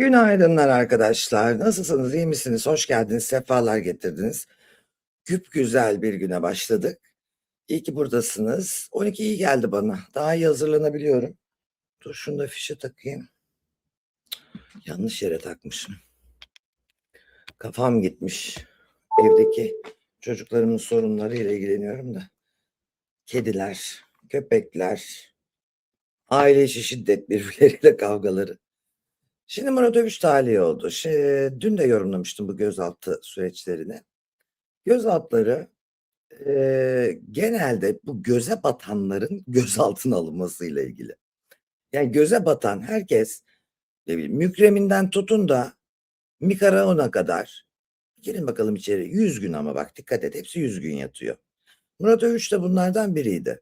Günaydınlar arkadaşlar. Nasılsınız? İyi misiniz? Hoş geldiniz. Sefalar getirdiniz. Güzel bir güne başladık. İyi ki buradasınız. 12 iyi geldi bana. Daha iyi hazırlanabiliyorum. Dur şunu da fişe takayım. Yanlış yere takmışım. Kafam gitmiş. Evdeki çocuklarımın sorunlarıyla ilgileniyorum da. Kediler, köpekler, aile içi şiddet, birbirleriyle kavgaları. Şimdi Murat Övüç tahliye oldu. Dün de yorumlamıştım bu gözaltı süreçlerini. Gözaltları genelde bu göze batanların gözaltına alınmasıyla ilgili. Yani göze batan herkes, ne bileyim, Mükrem'inden tutun da Mikaraon'a kadar girin bakalım içeri. 100 gün ama bak dikkat et, hepsi 100 gün yatıyor. Murat Övüç de bunlardan biriydi.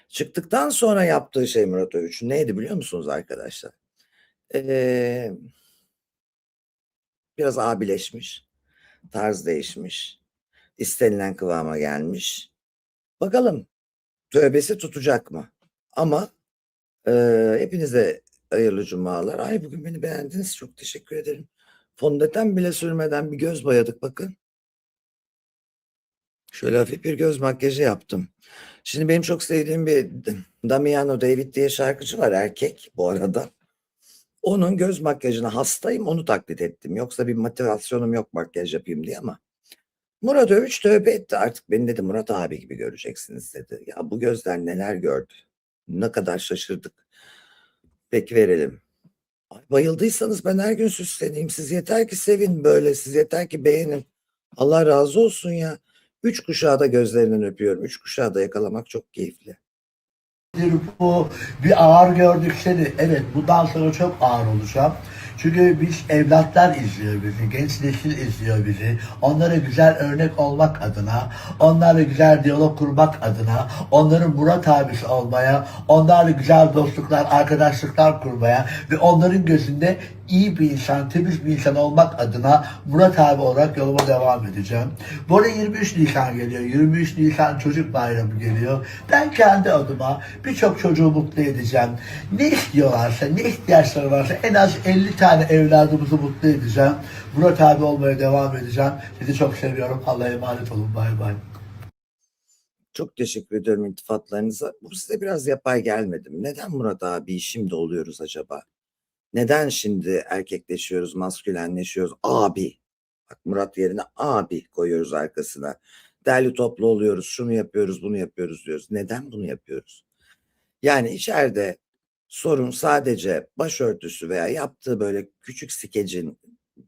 Çıktıktan sonra yaptığı şey Murat Övüç'ün neydi biliyor musunuz arkadaşlar? Eee, Biraz abileşmiş, tarz değişmiş, istenilen kıvama gelmiş. Bakalım tövbesi tutacak mı? Ama hepinize hayırlı cumalar. Ay bugün beni beğendiniz. Çok teşekkür ederim. Fondöten bile sürmeden bir göz boyadık bakın. Şöyle hafif bir göz makyajı yaptım. Şimdi benim çok sevdiğim bir Damiano David diye şarkıcı var, erkek bu arada. Onun göz makyajına hastayım, onu taklit ettim. Yoksa bir motivasyonum yok makyaj yapayım diye ama. Murat Övüç tövbe etti, artık beni dedi Murat abi gibi göreceksiniz dedi. Ya bu gözler neler gördü. Ne kadar şaşırdık. Peki verelim. Ay, bayıldıysanız ben her gün süsleneyim. Siz yeter ki sevin böyle. Siz yeter ki beğenin. Allah razı olsun ya. Üç kuşağı da gözlerinden öpüyorum. Üç kuşağı da yakalamak çok keyifli. Bu bir ağır gördük seni. Evet, bundan sonra çok ağır olacağım. Çünkü biz evlatlar izliyor bizi, genç nesil izliyor bizi. Onlara güzel örnek olmak adına, onlarla güzel diyalog kurmak adına, onların Murat abisi olmaya, onlarla güzel dostluklar, arkadaşlıklar kurmaya ve onların gözünde iyi bir insan, temiz bir insan olmak adına Murat abi olarak yoluma devam edeceğim. Bu arada 23 Nisan geliyor. 23 Nisan Çocuk Bayramı geliyor. Ben kendi adıma birçok çocuğu mutlu edeceğim. Ne istiyorlarsa, ne ihtiyaçları varsa en az 50 tane evladımızı mutlu edeceğim. Murat abi olmaya devam edeceğim. Sizi çok seviyorum. Allah'a emanet olun. Bay bay. Çok teşekkür ediyorum iltifatlarınıza. Bu size biraz yapay gelmedi mi? Neden Murat abi şimdi oluyoruz acaba? Neden şimdi erkekleşiyoruz, maskülenleşiyoruz? Abi. Bak Murat yerine abi koyuyoruz arkasına. Derli toplu oluyoruz, şunu yapıyoruz, bunu yapıyoruz diyoruz. Neden bunu yapıyoruz? Yani içeride sorun sadece başörtüsü veya yaptığı böyle küçük skecin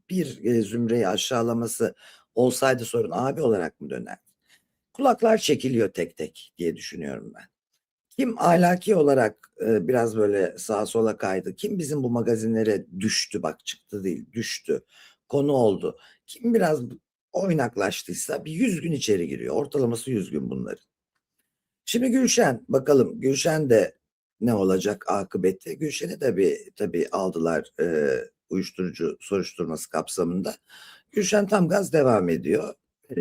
bir zümreyi aşağılaması olsaydı sorun abi olarak mı döner? Kulaklar çekiliyor tek tek diye düşünüyorum ben. Kim ahlaki olarak biraz böyle sağa sola kaydı? Kim bizim bu magazinlere düştü? Bak çıktı değil, düştü. Konu oldu. Kim biraz oynaklaştıysa bir 100 gün içeri giriyor. Ortalaması 100 gün bunların. Şimdi Gülşen, bakalım Gülşen de ne olacak akıbeti? Gülşen'i de tabii aldılar uyuşturucu soruşturması kapsamında. Gülşen tam gaz devam ediyor. E,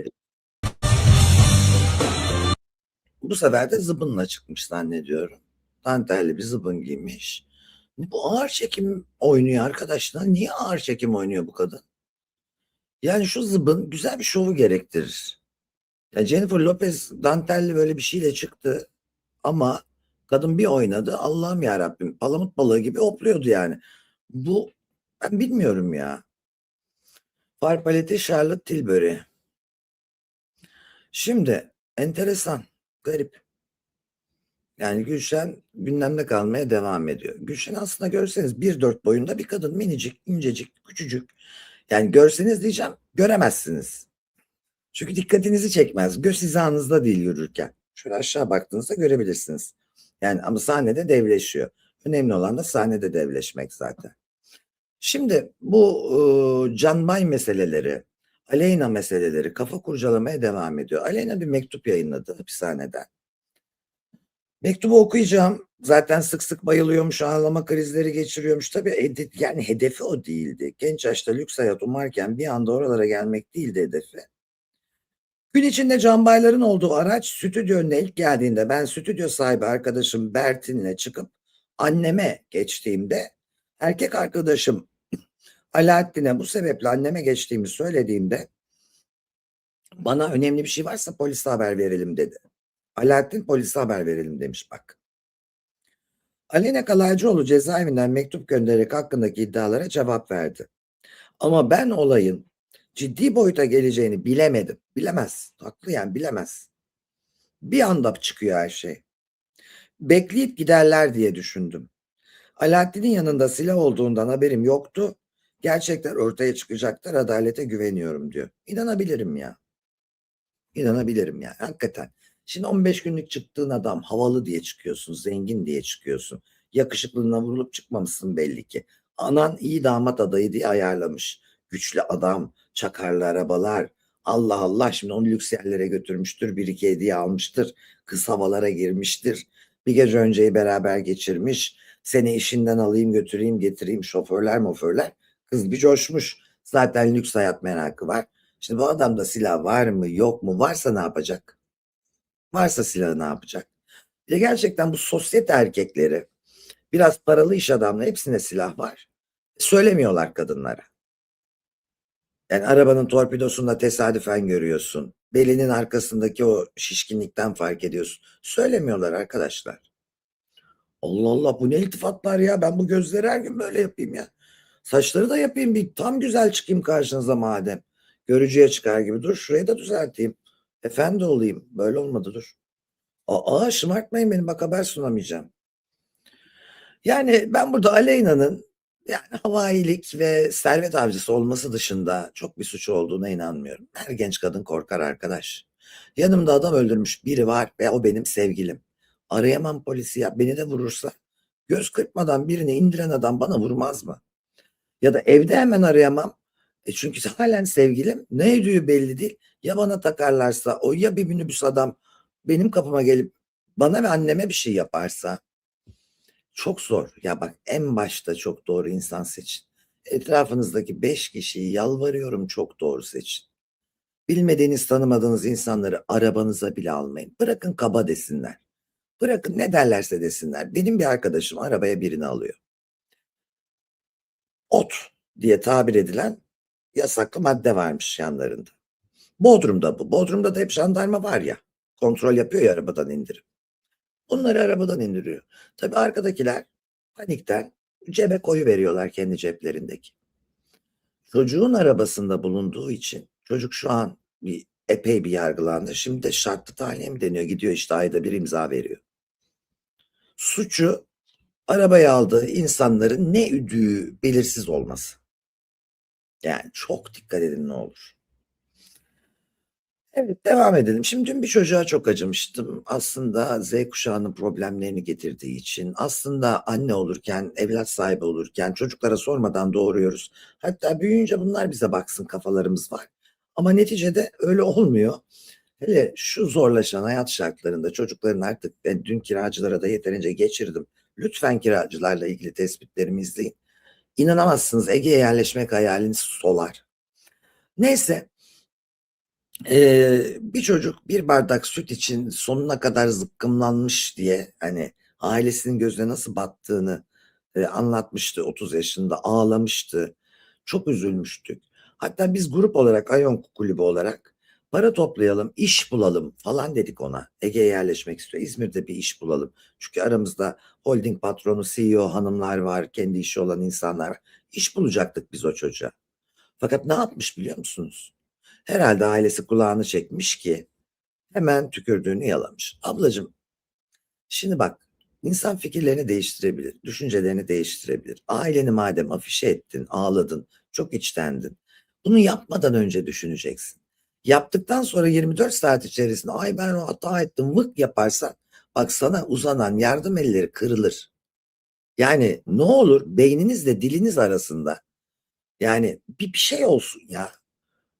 Bu sefer de zıbınla çıkmış zannediyorum. Dantelli bir zıbın giymiş. Bu ağır çekim oynuyor arkadaşlar. Niye ağır çekim oynuyor bu kadın? Yani şu zıbın güzel bir şovu gerektirir. Ya Jennifer Lopez dantelli böyle bir şeyle çıktı ama kadın bir oynadı. Allah'ım ya Rabbim, palamut balığı gibi hopluyordu yani. Bu, ben bilmiyorum ya. Far paleti Charlotte Tilbury. Şimdi enteresan, garip. Yani Gülşen gündemde kalmaya devam ediyor. Gülşen aslında görseniz 1,4 boyunda bir kadın, minicik, incecik, küçücük. Yani görseniz diyeceğim, göremezsiniz. Çünkü dikkatinizi çekmez. Göz hizanızda değil yürürken. Şöyle aşağı baktığınızda görebilirsiniz. Yani ama sahnede devleşiyor. Önemli olan da sahnede devleşmek zaten. Şimdi bu Can Bay meseleleri, Aleyna meseleleri kafa kurcalamaya devam ediyor. Aleyna bir mektup yayınladı hapishaneden. Mektubu okuyacağım. Zaten sık sık bayılıyormuş, ağlama krizleri geçiriyormuş. Tabii yani hedefi o değildi. Genç yaşta lüks hayat umarken bir anda oralara gelmek değildi hedefi. Gün içinde cambayların olduğu araç stüdyo önüne ilk geldiğinde ben stüdyo sahibi arkadaşım Bertin'le çıkıp anneme geçtiğimde erkek arkadaşım Alaaddin'e bu sebeple anneme geçtiğimi söylediğimde bana önemli bir şey varsa polise haber verelim dedi. Alaaddin polise haber verelim demiş bak. Aleyna Kalaycıoğlu cezaevinden mektup göndererek hakkındaki iddialara cevap verdi. Ama ben olayın ciddi boyuta geleceğini bilemedim. Bilemez. Haklı yani bilemez. Bir anda çıkıyor her şey. Bekleyip giderler diye düşündüm. Alaaddin'in yanında silah olduğundan haberim yoktu. Gerçekler ortaya çıkacaktır. Adalete güveniyorum diyor. İnanabilirim ya. İnanabilirim ya. Hakikaten. Şimdi 15 günlük çıktığın adam havalı diye çıkıyorsun. Zengin diye çıkıyorsun. Yakışıklılığına vurulup çıkmamışsın belli ki. Anan iyi damat adayı diye ayarlamış. Güçlü adam, çakarlı arabalar. Allah Allah şimdi onu lüks yerlere götürmüştür. Bir iki hediye almıştır. Kız havalara girmiştir. Bir gece önceyi beraber geçirmiş. Seni işinden alayım götüreyim getireyim şoförler moförler. Kız bir coşmuş. Zaten lüks hayat merakı var. Şimdi bu adamda silah var mı yok mu? Varsa ne yapacak? Varsa silahı ne yapacak? Bir de gerçekten bu sosyete erkekleri biraz paralı iş adamları hepsinde silah var. Söylemiyorlar kadınlara. Yani arabanın torpidosunda tesadüfen görüyorsun. Belinin arkasındaki o şişkinlikten fark ediyorsun. Söylemiyorlar arkadaşlar. Allah Allah bu ne iltifatlar ya. Ben bu gözleri her gün böyle yapayım ya. Saçları da yapayım bir tam güzel çıkayım karşınıza madem. Görücüye çıkar gibi. Dur şurayı da düzelteyim. Efendi olayım. Böyle olmadı dur. Aa şımartmayın beni bak haber sunamayacağım. Yani ben burada Aleyna'nın yani havailik ve servet avcısı olması dışında çok bir suçu olduğuna inanmıyorum. Her genç kadın korkar arkadaş. Yanımda adam öldürmüş biri var ve o benim sevgilim. Arayamam polisi ya beni de vurursa. Göz kırpmadan birini indiren adam bana vurmaz mı? Ya da evde hemen arayamam. Çünkü halen sevgilim ne ödüğü belli değil. Ya bana takarlarsa o ya bir minibüs adam benim kapıma gelip bana ve anneme bir şey yaparsa çok zor. Ya bak en başta çok doğru insan seçin. Etrafınızdaki 5 kişiyi yalvarıyorum çok doğru seçin. Bilmediğiniz tanımadığınız insanları arabanıza bile almayın. Bırakın kaba desinler. Bırakın ne derlerse desinler. Benim bir arkadaşım arabaya birini alıyor. Ot diye tabir edilen yasaklı madde varmış yanlarında. Bodrum'da bu. Bodrum'da da hep jandarma var ya. Kontrol yapıyor ya arabadan indirip. Bunları arabadan indiriyor. Tabii arkadakiler panikten cebe koyuveriyorlar kendi ceplerindeki. Çocuğun arabasında bulunduğu için çocuk şu an epey bir yargılandı. Şimdi de şartlı tahliye mi deniyor? Gidiyor işte ayda bir imza veriyor. Suçu arabaya aldığı insanların ne üdüğü belirsiz olması. Yani çok dikkat edin ne olur. Evet devam edelim. Şimdi dün bir çocuğa çok acımıştım. Aslında Z kuşağının problemlerini getirdiği için aslında anne olurken, evlat sahibi olurken çocuklara sormadan doğuruyoruz. Hatta büyüyünce bunlar bize baksın kafalarımız var. Ama neticede öyle olmuyor. Hele şu zorlaşan hayat şartlarında çocukların artık ben dün kiracılara da yeterince geçirdim. Lütfen kiracılarla ilgili tespitlerimi izleyin. İnanamazsınız Ege'ye yerleşmek hayaliniz solar. Neyse. Bir çocuk bir bardak süt için sonuna kadar zıkkımlanmış diye hani ailesinin gözüne nasıl battığını anlatmıştı 30 yaşında ağlamıştı. Çok üzülmüştük. Hatta biz grup olarak Ayon Kulübü olarak para toplayalım, iş bulalım falan dedik ona. Ege'ye yerleşmek istiyor. İzmir'de bir iş bulalım. Çünkü aramızda holding patronu, CEO hanımlar var, kendi işi olan insanlar var. İş bulacaktık biz o çocuğa. Fakat ne yapmış biliyor musunuz? Herhalde ailesi kulağını çekmiş ki hemen tükürdüğünü yalamış. Ablacığım şimdi bak insan fikirlerini değiştirebilir, düşüncelerini değiştirebilir. Aileni madem afişe ettin, ağladın, çok içtendin. Bunu yapmadan önce düşüneceksin. Yaptıktan sonra 24 saat içerisinde ay ben o hata ettim vık yaparsan bak sana uzanan yardım elleri kırılır. Yani ne olur beyninizle diliniz arasında yani bir şey olsun ya.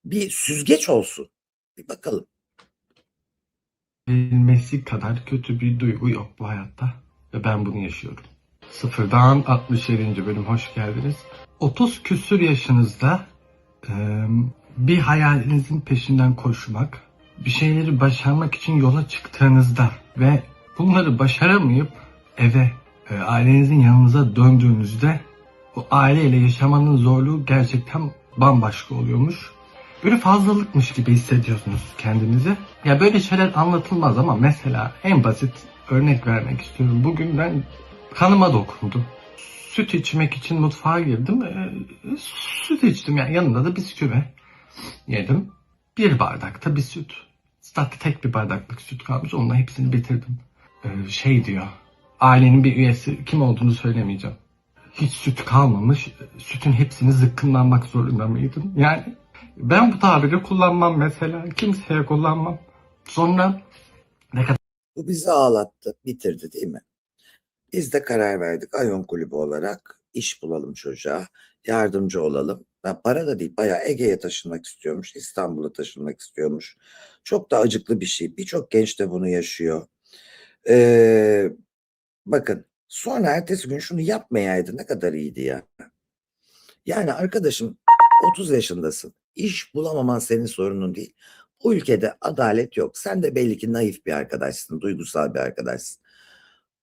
Bir süzgeç olsun. Bir bakalım. Bilmesi kadar kötü bir duygu yok bu hayatta ve ben bunu yaşıyorum. Sıfırdan 67. bölüm hoş geldiniz. 30 küsür yaşınızda bir hayalinizin peşinden koşmak, bir şeyleri başarmak için yola çıktığınızda ve bunları başaramayıp eve ailenizin yanınıza döndüğünüzde o aileyle yaşamanın zorluğu gerçekten bambaşka oluyormuş. Böyle fazlalıkmış gibi hissediyorsunuz kendinizi. Ya böyle şeyler anlatılmaz ama mesela en basit örnek vermek istiyorum. Bugün ben kanıma dokundu. Süt içmek için mutfağa girdim. Süt içtim, yani yanında da bisküvi yedim. Bir bardakta bir süt. Zaten tek bir bardaklık süt kalmış. Onunla hepsini bitirdim. Şey diyor. Ailenin bir üyesi, kim olduğunu söylemeyeceğim. Hiç süt kalmamış. Sütün hepsini zıkkımlanmak zorunda mıydım? Yani ben bu tabiri kullanmam mesela. Kimseye kullanmam. Sonra ne kadar Bu bizi ağlattı, bitirdi değil mi? Biz de karar verdik Ayon Kulübü olarak iş bulalım çocuğa, yardımcı olalım. Ben para da değil, bayağı Ege'ye taşınmak istiyormuş, İstanbul'a taşınmak istiyormuş. Çok da acıklı bir şey. Birçok genç de bunu yaşıyor. Ee, bakın sonra ertesi gün şunu yapmayaydı ne kadar iyiydi ya. Yani arkadaşım 30 yaşındasın. İş bulamaman senin sorunun değil. Bu ülkede adalet yok. Sen de belli ki naif bir arkadaşsın, duygusal bir arkadaşsın.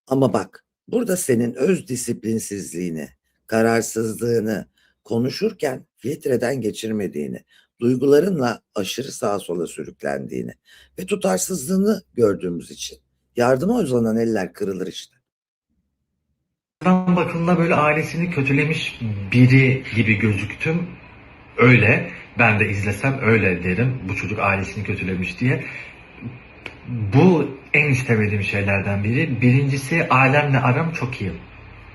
Ama bak burada senin öz disiplinsizliğini, kararsızlığını konuşurken filtreden geçirmediğini, duygularınla aşırı sağa sola sürüklendiğini ve tutarsızlığını gördüğümüz için yardıma uzanan eller kırılır işte. Bakıldığında böyle ailesini kötülemiş biri gibi gözüktüm. Öyle. Ben de izlesem öyle derim. Bu çocuk ailesini kötülemiş diye. Bu en istemediğim şeylerden biri. Birincisi, ailemle aram çok iyi.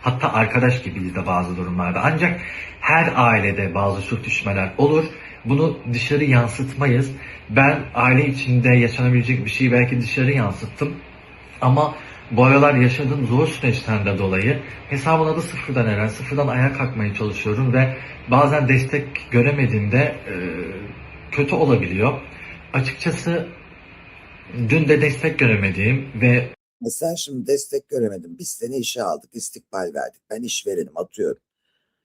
Hatta arkadaş gibiyiz de bazı durumlarda. Ancak her ailede bazı sürtüşmeler olur. Bunu dışarı yansıtmayız. Ben aile içinde yaşanabilecek bir şeyi belki dışarı yansıttım. Ama bu aralar yaşadığım zor süreçten de dolayı hesabına da sıfırdan eren, sıfırdan ayağa kalkmaya çalışıyorum ve bazen destek göremediğimde kötü olabiliyor. Açıkçası dün de destek göremediğim ve Sen şimdi destek göremedin. Biz seni işe aldık, istikbal verdik. Ben işverenim, atıyorum.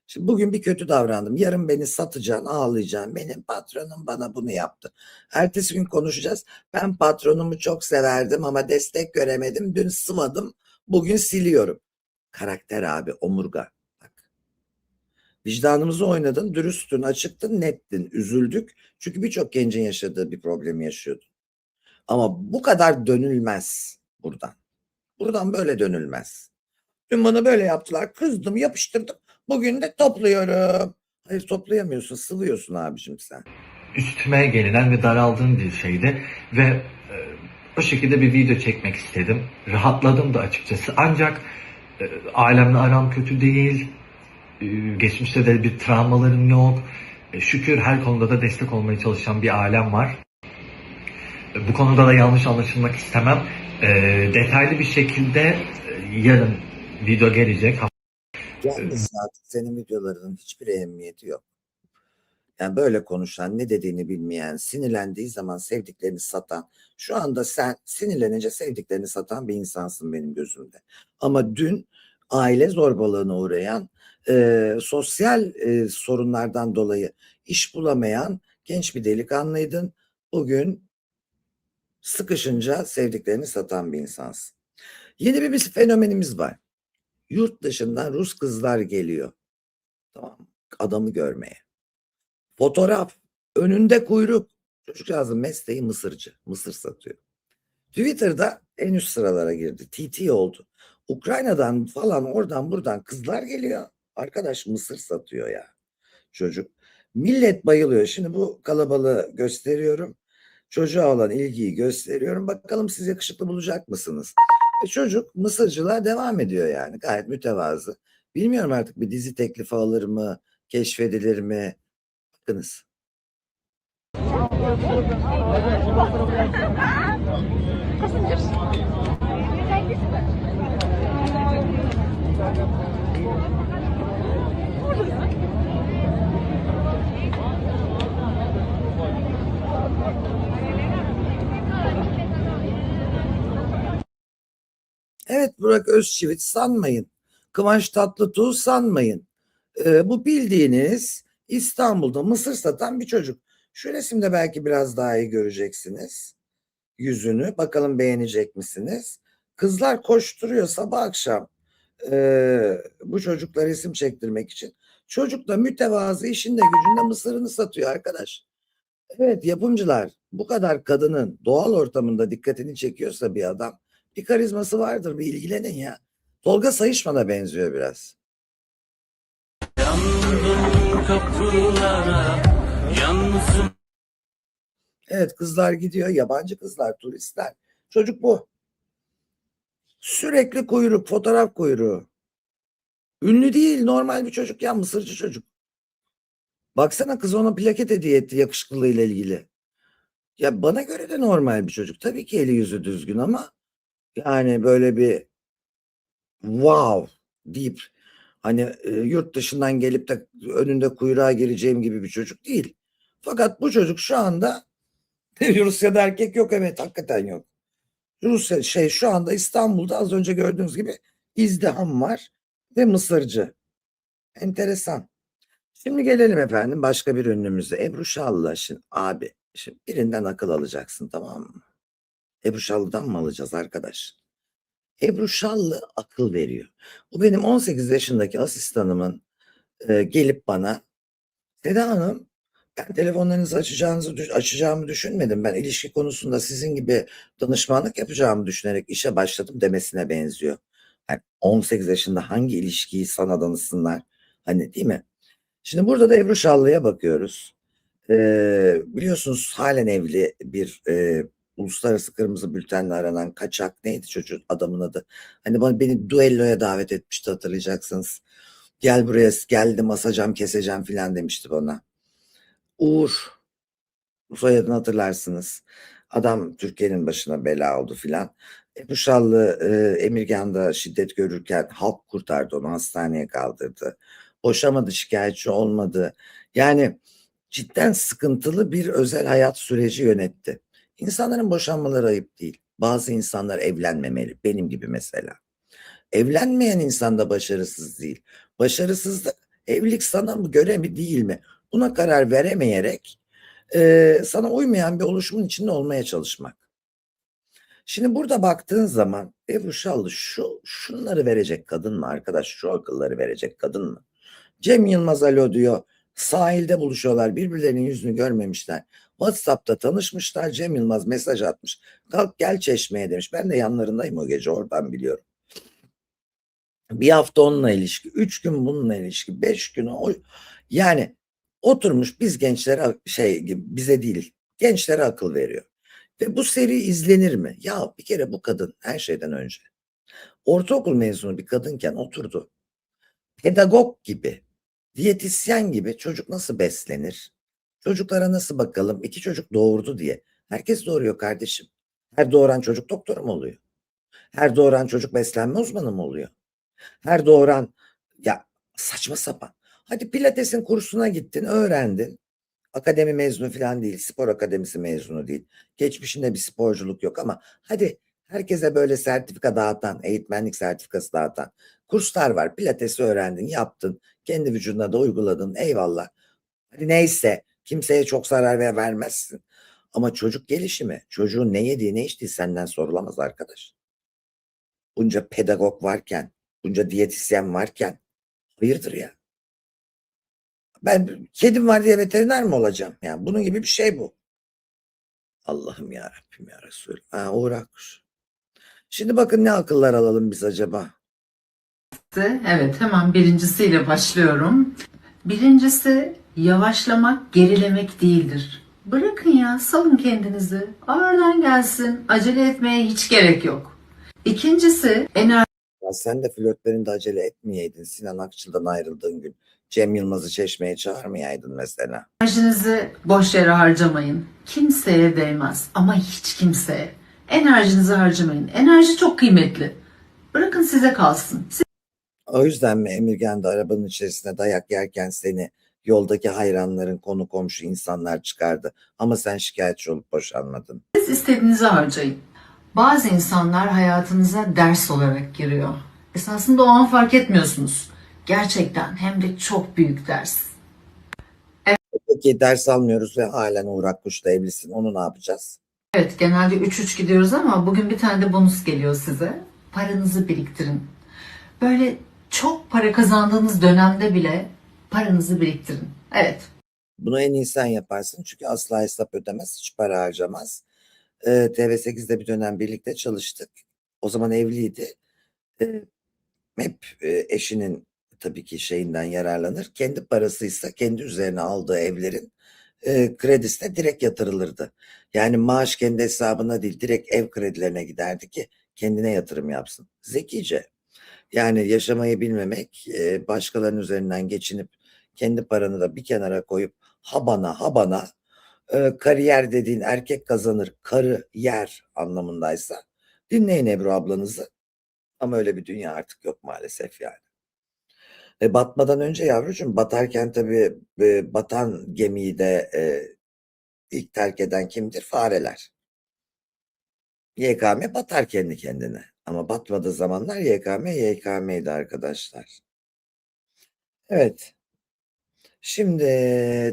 Şimdi bugün bir kötü davrandım. Yarın beni satacaksın, ağlayacaksın. Benim patronum bana bunu yaptı. Ertesi gün konuşacağız. Ben patronumu çok severdim ama destek göremedim. Dün sıvadım, bugün siliyorum. Karakter abi, omurga. Bak. Vicdanımızı oynadın, dürüsttün, açıktın, nettin. Üzüldük. Çünkü birçok gencin yaşadığı bir problemi yaşıyordun. Ama bu kadar dönülmez buradan. Buradan böyle dönülmez. Dün bana böyle yaptılar. Kızdım, yapıştırdım. Bugün de topluyorum. Hayır toplayamıyorsun, sıvıyorsun abicim sen. üstüme gelinen ve daraldığım bir şeydi ve o şekilde bir video çekmek istedim. Rahatladım da açıkçası. Ancak ailemle aram kötü değil. Geçmişte de bir travmalarım yok. Şükür her konuda da destek olmaya çalışan bir ailem var. Bu konuda da yanlış anlaşılmak istemem. Detaylı bir şekilde yarın video gelecek. Yalnız zaten senin videolarının hiçbir ehemmiyeti yok. Yani böyle konuşan, ne dediğini bilmeyen, sinirlendiği zaman sevdiklerini satan, şu anda sen sinirlenince sevdiklerini satan bir insansın benim gözümde. Ama dün aile zorbalığına uğrayan, sosyal sorunlardan dolayı iş bulamayan genç bir delikanlıydın. Bugün sıkışınca sevdiklerini satan bir insansın. Yeni bir fenomenimiz var. Yurt dışından Rus kızlar geliyor. Tamam mı? Adamı görmeye. Fotoğraf, önünde kuyruk. Çocukcağızın mesleği mısırcı. Mısır satıyor. Twitter'da en üst sıralara girdi. TT oldu. Ukrayna'dan falan oradan buradan kızlar geliyor. Arkadaş mısır satıyor ya çocuk. Millet bayılıyor. Şimdi bu kalabalığı gösteriyorum. Çocuğa olan ilgiyi gösteriyorum. Bakalım siz yakışıklı bulacak mısınız? Çocuk mısırcılığa devam ediyor yani. Gayet mütevazı. Bilmiyorum artık bir dizi teklifi alır mı? Keşfedilir mi? Bakınız. Evet Burak Özçivit sanmayın. Kıvanç Tatlıtuğ sanmayın. Bu bildiğiniz İstanbul'da mısır satan bir çocuk. Şu resimde belki biraz daha iyi göreceksiniz yüzünü. Bakalım beğenecek misiniz? Kızlar koşturuyor sabah akşam. Bu çocuklar resim çektirmek için. Çocuk da mütevazı işinde gücünde mısırını satıyor arkadaş. Evet, yapımcılar, bu kadar kadının doğal ortamında dikkatini çekiyorsa bir adam, bir karizması vardır, bir ilgilenin ya. Tolga Sayışman'a benziyor biraz. Yandım kapılara, yalnızım. Evet, kızlar gidiyor, yabancı kızlar, turistler. Çocuk bu. Sürekli kuyruk, fotoğraf kuyruğu. Ünlü değil, normal bir çocuk ya, mısırcı çocuk. Baksana, kız ona plaket hediye etti yakışıklılığıyla ilgili. Ya bana göre de normal bir çocuk. Tabii ki eli yüzü düzgün ama yani böyle bir wow deyip hani yurt dışından gelip de önünde kuyruğa gireceğim gibi bir çocuk değil. Fakat bu çocuk şu anda Rusya'da erkek yok, evet, hakikaten yok. Rusya şu anda İstanbul'da az önce gördüğünüz gibi izdiham var ve mısırcı. Enteresan. Şimdi gelelim efendim başka bir ünlümüze. Ebru Şallı. Şimdi abi, şimdi birinden akıl alacaksın, tamam mı? Ebru Şallı'dan mı alacağız arkadaş? Ebru Şallı akıl veriyor. Bu benim 18 yaşındaki asistanımın gelip bana, Seda Hanım, ben telefonlarınızı açacağımı düşünmedim. Ben ilişki konusunda sizin gibi danışmanlık yapacağımı düşünerek işe başladım demesine benziyor. Yani 18 yaşında hangi ilişkiyi sana danışsınlar? Hani, değil mi? Şimdi burada da Ebru Şallı'ya bakıyoruz. Biliyorsunuz halen evli bir uluslararası kırmızı bültenle aranan kaçak, neydi çocuğun adamın adı? Hani beni duelloya davet etmişti, hatırlayacaksınız. Gel buraya, geldim asacağım keseceğim filan demişti bana. Uğur, soyadını hatırlarsınız. Adam Türkiye'nin başına bela oldu filan. Ebru Şallı Emirgan'da şiddet görürken halk kurtardı onu, hastaneye kaldırdı. Boşamadı, şikayetçi olmadı. Yani cidden sıkıntılı bir özel hayat süreci yönetti. İnsanların boşanmaları ayıp değil. Bazı insanlar evlenmemeli. Benim gibi mesela. Evlenmeyen insan da başarısız değil. Başarısızlık evlilik sana mı göre mi değil mi? Buna karar veremeyerek sana uymayan bir oluşumun içinde olmaya çalışmak. Şimdi burada baktığın zaman Ebru Şallı şunları verecek kadın mı arkadaş? Şu akılları verecek kadın mı? Cem Yılmaz alo diyor. Sahilde buluşuyorlar. Birbirlerinin yüzünü görmemişler. WhatsApp'ta tanışmışlar. Cem Yılmaz mesaj atmış. Kalk gel Çeşme'ye demiş. Ben de yanlarındayım o gece, oradan biliyorum. Bir hafta onunla ilişki, 3 gün bununla ilişki, 5 gün o. Yani oturmuş biz gençlere bize değil, gençlere akıl veriyor. Ve bu seri izlenir mi? Ya bir kere bu kadın her şeyden önce ortaokul mezunu bir kadınken oturdu. Pedagog gibi, diyetisyen gibi çocuk nasıl beslenir? Çocuklara nasıl bakalım? 2 çocuk doğurdu diye. Herkes doğuruyor kardeşim. Her doğuran çocuk doktor mu oluyor? Her doğuran çocuk beslenme uzmanı mı oluyor? Her doğuran, ya saçma sapan. Hadi pilatesin kursuna gittin, öğrendin. Akademi mezunu falan değil, spor akademisi mezunu değil. Geçmişinde bir sporculuk yok ama hadi herkese böyle sertifika dağıtan, eğitmenlik sertifikası dağıtan kurslar var. Pilatesi öğrendin, yaptın, kendi vücuduna da uyguladın, eyvallah. Hadi neyse, kimseye çok zarar vermezsin. Ama çocuk gelişimi, çocuğun ne yediği ne içtiği senden sorulamaz arkadaş. Bunca pedagog varken, bunca diyetisyen varken hayırdır ya? Ben kedim var diye veteriner mi olacağım? Yani bunun gibi bir şey bu. Allah'ım ya Rabbim ya Resulüm. Uğur Akkuş. Şimdi bakın ne akıllar alalım biz acaba? Evet, hemen birincisiyle başlıyorum. Birincisi, yavaşlamak gerilemek değildir. Bırakın ya, salın kendinizi. Ağırdan gelsin, acele etmeye hiç gerek yok. İkincisi, Ya sen de flörtlerinde acele etmeyeydin. Sinan Akçıl'dan ayrıldığın gün Cem Yılmaz'ı Çeşme'ye çağırmayaydın mesela. enerjinizi boş yere harcamayın. Kimseye değmez ama hiç kimseye. Enerjinizi harcamayın. Enerji çok kıymetli. Bırakın size kalsın. O yüzden mi Emirgan'da arabanın içerisinde dayak yerken seni yoldaki hayranların, konu komşu insanlar çıkardı ama sen şikayetçi olup boşanmadın? Siz istediğinizi harcayın. Bazı insanlar hayatınıza ders olarak giriyor. Esasında o an fark etmiyorsunuz. Gerçekten hem de çok büyük ders. Peki ders almıyoruz ve halen Uğur Akkuş'la evlisin. Onu ne yapacağız? Evet, genelde 3-3 gidiyoruz ama bugün bir tane de bonus geliyor size. Paranızı biriktirin. Böyle çok para kazandığınız dönemde bile paranızı biriktirin. Evet. Bunu en iyi sen yaparsın çünkü asla hesap ödemez, hiç para harcamaz. TV8'de bir dönem birlikte çalıştık. O zaman evliydi. Ee, Hep eşinin tabii ki şeyinden yararlanır. Kendi parasıysa kendi üzerine aldığı evlerin kredisine direkt yatırılırdı. Yani maaş kendi hesabına değil, direkt ev kredilerine giderdi ki kendine yatırım yapsın. Zekice. Yani yaşamayı bilmemek, başkalarının üzerinden geçinip kendi paranı da bir kenara koyup ha bana ha bana kariyer dediğin erkek kazanır, karı yer anlamındaysa dinleyin Ebru ablanızı. Ama öyle bir dünya artık yok maalesef yani. Batmadan önce yavrucuğum, batarken tabii batan gemiyi de ilk terk eden kimdir? Fareler. YKM batar kendi kendine. Ama batmadığı zamanlar YKM'ydi arkadaşlar. Evet. Şimdi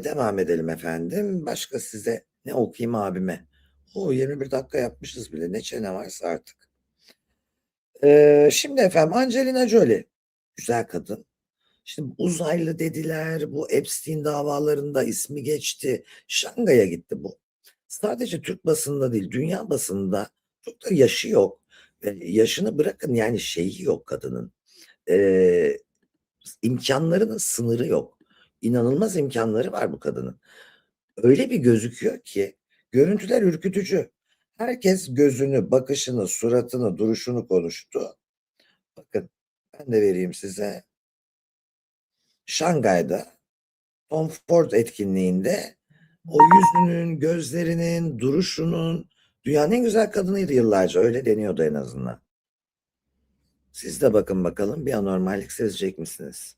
devam edelim efendim. Başka size ne okuyayım abime? 21 dakika yapmışız bile. Ne çene varsa artık. Şimdi efendim Angelina Jolie. Güzel kadın. Şimdi uzaylı dediler. Bu Epstein davalarında ismi geçti. Şangay'a gitti bu. Sadece Türk basında değil, dünya basında çok da yaşı yok. Yaşını bırakın yani şeyi yok kadının. Ee, imkanlarının sınırı yok. İnanılmaz imkanları var bu kadının. Öyle bir gözüküyor ki görüntüler ürkütücü. Herkes gözünü, bakışını, suratını, duruşunu konuştu. Bakın ben de vereyim size. Şangay'da Tom Ford etkinliğinde o yüzünün, gözlerinin, duruşunun dünyanın en güzel kadınıydı yıllarca. Öyle deniyordu en azından. Siz de bakın bakalım bir anormallik sezecek misiniz?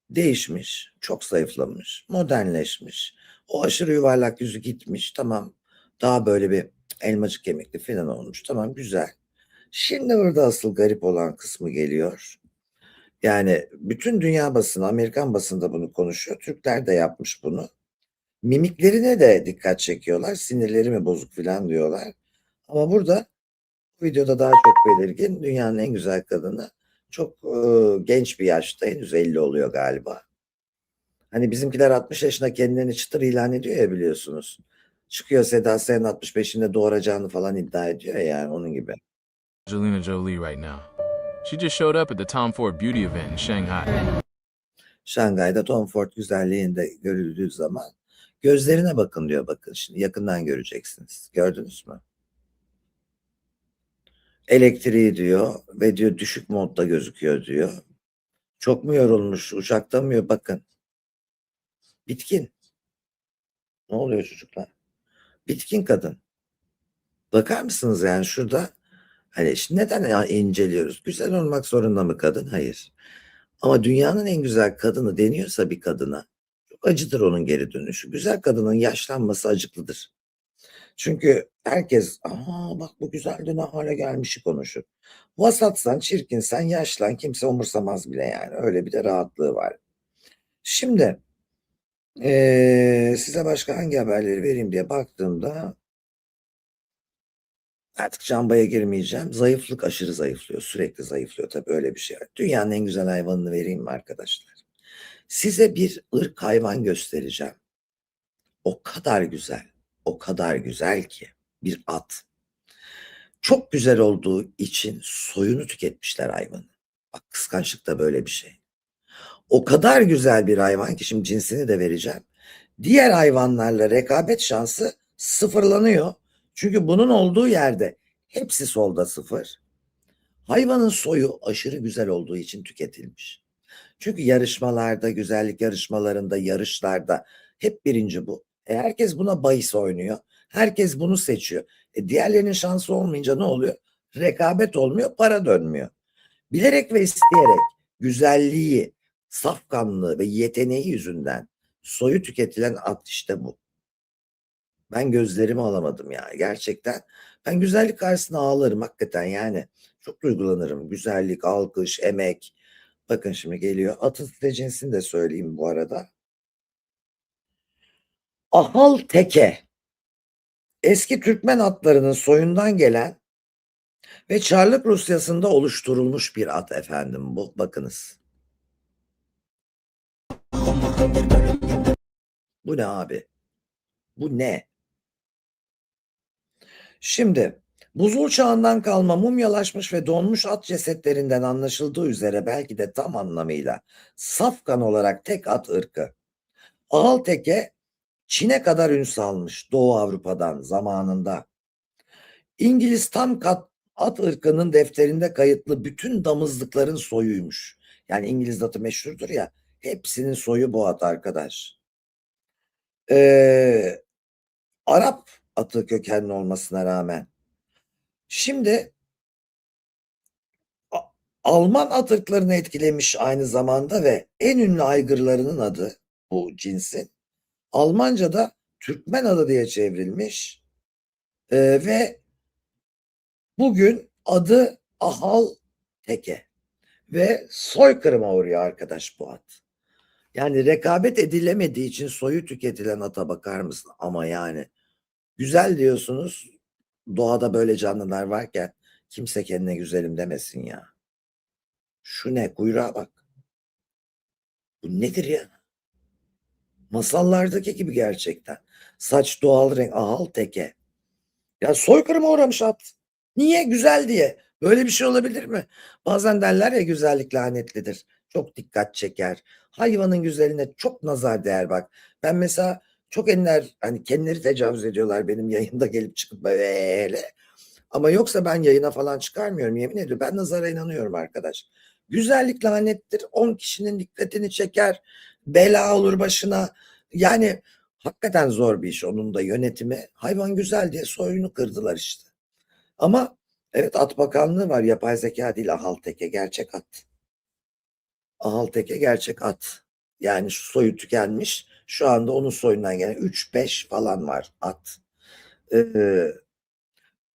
Değişmiş, çok zayıflamış, modernleşmiş. O aşırı yuvarlak yüzü gitmiş. Tamam. Daha böyle bir elmacık kemikli falan olmuş. Tamam güzel. Şimdi burada asıl garip olan kısmı geliyor. Yani bütün dünya basını, Amerikan basında bunu konuşuyor. Türkler de yapmış bunu. Mimiklerine de dikkat çekiyorlar. Sinirleri mi bozuk falan diyorlar. Ama burada bu videoda daha çok belirgin. Dünyanın en güzel kadını. Çok genç bir yaşta. Henüz 50 oluyor galiba. Hani bizimkiler 60 yaşında kendilerini çıtır ilan ediyor ya biliyorsunuz. Çıkıyor Seda Sayan 65'inde doğuracağını falan iddia ediyor ya yani onun gibi. Angelina Jolie right now. She just showed up at the Tom Ford Beauty event in Shanghai. Şangay'da Tom Ford güzelliğinde görüldüğü zaman gözlerine bakın diyor bakın şimdi yakından göreceksiniz. Gördünüz mü? Elektriği diyor ve diyor düşük modda gözüküyor diyor. Çok mu yorulmuş uçakta mı bakın. Bitkin. Ne oluyor çocuklar? Bitkin kadın. Bakar mısınız yani şurada hani şimdi neden inceliyoruz? Güzel olmak zorunda mı kadın? Hayır. Ama dünyanın en güzel kadını deniyorsa bir kadına çok acıdır onun geri dönüşü. Güzel kadının yaşlanması acıklıdır. Çünkü herkes aa bak bu güzel de ne hale gelmişi konuşur. Vasatsan, çirkinsen, yaşlan kimse umursamaz bile yani. Öyle bir de rahatlığı var. Şimdi size başka hangi haberleri vereyim diye baktığımda artık cambaya girmeyeceğim. Zayıflık aşırı zayıflıyor. Sürekli zayıflıyor. Tabii öyle bir şey var. Dünyanın en güzel hayvanını vereyim mi arkadaşlar? Size bir ırk hayvan göstereceğim. O kadar güzel. O kadar güzel ki. Bir at. Çok güzel olduğu için soyunu tüketmişler hayvanı. Bak kıskançlık da böyle bir şey. O kadar güzel bir hayvan ki şimdi cinsini de vereceğim. Diğer hayvanlarla rekabet şansı sıfırlanıyor. Çünkü bunun olduğu yerde hepsi solda sıfır. Hayvanın soyu aşırı güzel olduğu için tüketilmiş. Çünkü yarışmalarda, güzellik yarışmalarında, yarışlarda hep birinci bu. Herkes buna bahis oynuyor. Herkes bunu seçiyor. Diğerlerinin şansı olmayınca ne oluyor? Rekabet olmuyor, para dönmüyor. Bilerek ve isteyerek güzelliği, safkanlığı ve yeteneği yüzünden soyu tüketilen at işte bu. Ben gözlerimi alamadım ya gerçekten. Ben güzellik karşısında ağlarım hakikaten yani. Çok duygulanırım. Güzellik, alkış, emek. Bakın şimdi geliyor. Atın size cinsini de söyleyeyim bu arada. Ahal teke. eski Türkmen atlarının soyundan gelen ve Çarlık Rusyası'nda oluşturulmuş bir at efendim bu. Bakınız. Bu ne abi? Bu ne? Şimdi buzul çağından kalma mumyalaşmış ve donmuş at cesetlerinden anlaşıldığı üzere belki de tam anlamıyla safkan olarak tek at ırkı. Ağal teke Çin'e kadar ün salmış Doğu Avrupa'dan zamanında. İngiliz at ırkının defterinde kayıtlı bütün damızlıkların soyuymuş. Yani İngiliz atı meşhurdur ya, hepsinin soyu bu at arkadaş. Arap atı kökenli olmasına rağmen. Şimdi Alman at ırklarını etkilemiş aynı zamanda ve en ünlü aygırlarının adı bu cinsin Almanca'da Türkmen adı diye çevrilmiş ve bugün adı Ahal Teke ve soykırıma uğruyor arkadaş bu at. Yani rekabet edilemediği için soyu tüketilen ata bakar mısın? Ama yani güzel diyorsunuz, doğada böyle canlılar varken kimse kendine güzelim demesin ya. Şu ne? Kuyruğa bak. Bu nedir ya? Masallardaki gibi gerçekten. Saç doğal renk. Ahal teke. Ya soykırıma uğramış at. Niye? Güzel diye. Böyle bir şey olabilir mi? Bazen derler ya güzellik lanetlidir. Çok dikkat çeker. Hayvanın güzeline çok nazar değer bak. Ben mesela çok enler hani kendileri tecavüz ediyorlar benim yayında gelip çıkıp böyle. Ama yoksa ben yayına falan çıkarmıyorum, yemin ediyorum. Ben nazara inanıyorum arkadaş. Güzellik lanettir. 10 kişinin dikkatini çeker. Bela olur başına. Yani hakikaten zor bir iş onun da yönetimi. Hayvan güzel diye soyunu kırdılar işte. Ama evet, At Bakanlığı var. Yapay zeka değil, ahal teke gerçek at. Ahal teke gerçek at. Yani şu soyu tükenmiş. Şu anda onun soyundan gelen 3-5 falan var at.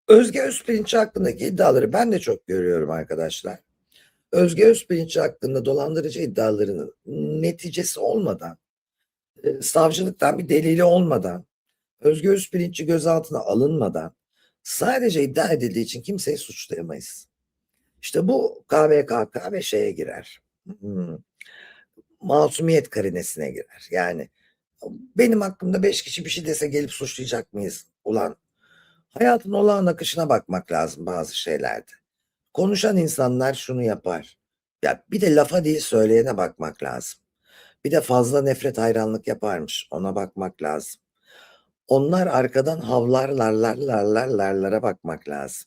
Özge Özpirinç hakkındaki iddiaları ben de çok görüyorum arkadaşlar. Özge Özpirinç hakkında dolandırıcı iddialarının neticesi olmadan, savcılıktan bir delili olmadan, Özge Özpirinççi gözaltına alınmadan sadece iddia edildiği için kimseyi suçlayamayız. İşte bu KVKK ve şeye girer. Masumiyet karinesine girer. Yani benim hakkımda 5 kişi bir şey dese gelip suçlayacak mıyız? Ulan hayatın olağan akışına bakmak lazım bazı şeylerde. Konuşan insanlar şunu yapar. Ya bir de lafa değil söyleyene bakmak lazım. Bir de fazla nefret hayranlık yaparmış. Ona bakmak lazım. Onlar arkadan havlarlarlarlarlarlara bakmak lazım.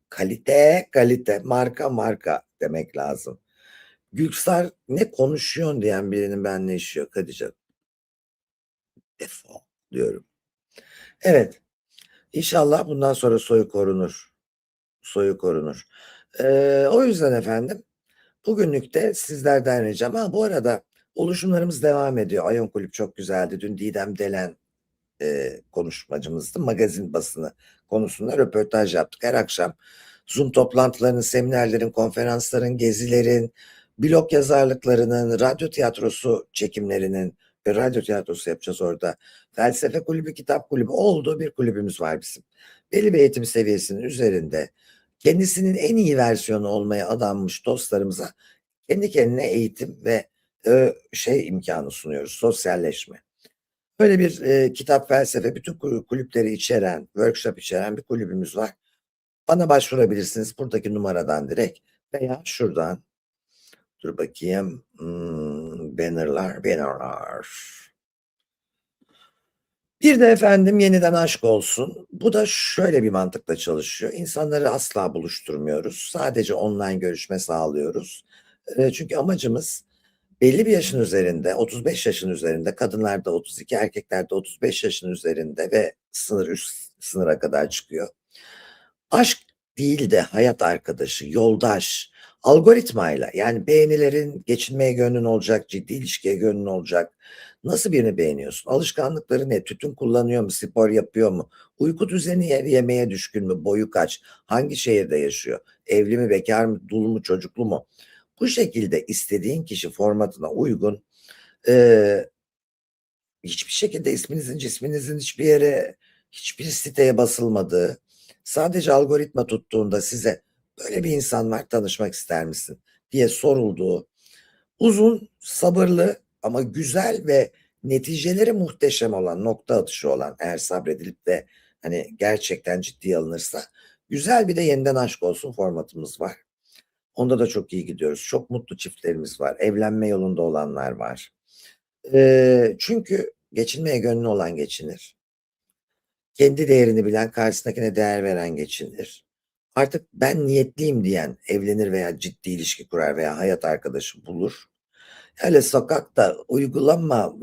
Kalite kalite, marka marka demek lazım. Gülsar ne konuşuyorsun diyen birinin benimle işi yok. Hadi canım. Defol diyorum. Evet. İnşallah bundan sonra soyu korunur. Soyu korunur. O yüzden efendim bugünlük de sizlerden ricam. Ha, bu arada oluşumlarımız devam ediyor. Ayon Kulüp çok güzeldi. Dün Didem Delen konuşmacımızdı. Magazin basını konusunda röportaj yaptık. Her akşam Zoom toplantılarının, seminerlerin, konferansların, gezilerin, blog yazarlıklarının, radyo tiyatrosu çekimlerinin ve radyo tiyatrosu yapacağız orada. Felsefe kulübü, kitap kulübü olduğu bir kulübümüz var bizim. Belli bir eğitim seviyesinin üzerinde kendisinin en iyi versiyonu olmaya adanmış dostlarımıza kendi kendine eğitim ve imkanı sunuyoruz, sosyalleşme. Böyle bir kitap, felsefe, bütün kulüpleri içeren, workshop içeren bir kulübümüz var. Bana başvurabilirsiniz buradaki numaradan direkt veya şuradan. Dur bakayım. Bannerlar. Bir de efendim yeniden aşk olsun. Bu da şöyle bir mantıkla çalışıyor. İnsanları asla buluşturmuyoruz. Sadece online görüşme sağlıyoruz. Çünkü amacımız belli bir yaşın üzerinde, 35 yaşın üzerinde, kadınlarda 32, erkeklerde 35 yaşın üzerinde ve üst sınıra kadar çıkıyor. Aşk değil de hayat arkadaşı, yoldaş, algoritmayla, yani beğenilerin, geçinmeye gönlün olacak, ciddi ilişkiye gönlün olacak. Nasıl birini beğeniyorsun? Alışkanlıkları ne? Tütün kullanıyor mu? Spor yapıyor mu? Uyku düzeni, yemeğe düşkün mü? Boyu kaç? Hangi şehirde yaşıyor? Evli mi, bekar mı, dul mu, çocuklu mu? Bu şekilde istediğin kişi formatına uygun, hiçbir şekilde isminizin cisminizin hiçbir yere hiçbir siteye basılmadığı, sadece algoritma tuttuğunda size böyle bir insan var, tanışmak ister misin diye sorulduğu, uzun, sabırlı ama güzel ve neticeleri muhteşem olan, nokta atışı olan, eğer sabredilip de hani gerçekten ciddiye alınırsa, güzel bir de yeniden aşk olsun formatımız var. Onda da çok iyi gidiyoruz. Çok mutlu çiftlerimiz var. Evlenme yolunda olanlar var. Çünkü geçinmeye gönlü olan geçinir. Kendi değerini bilen, karşısındakine değer veren geçinir. Artık ben niyetliyim diyen evlenir veya ciddi ilişki kurar veya hayat arkadaşı bulur. Öyle sokakta uygulama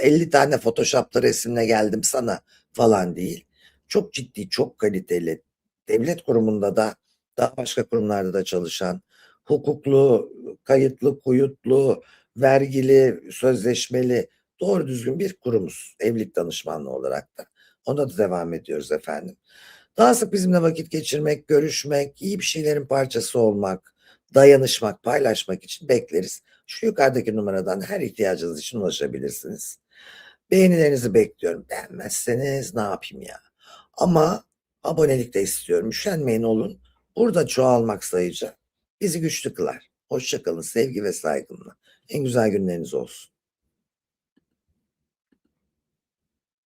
50 tane Photoshop'ta resimle geldim sana falan değil. Çok ciddi, çok kaliteli, devlet kurumunda da daha başka kurumlarda da çalışan, hukuklu, kayıtlı, kuyutlu, vergili, sözleşmeli, doğru düzgün bir kurumuz. Evlilik danışmanlığı olarak da. Ona da devam ediyoruz efendim. Daha sık bizimle vakit geçirmek, görüşmek, iyi bir şeylerin parçası olmak, dayanışmak, paylaşmak için bekleriz. Şu yukarıdaki numaradan her ihtiyacınız için ulaşabilirsiniz. Beğenilerinizi bekliyorum. Beğenmezseniz ne yapayım ya? Ama abonelik de istiyorum. Üşenmeyin olun. Burada çoğalmak sayıca bizi güçlü kılar. Hoşça kalın, sevgi ve saygımla. En güzel günleriniz olsun.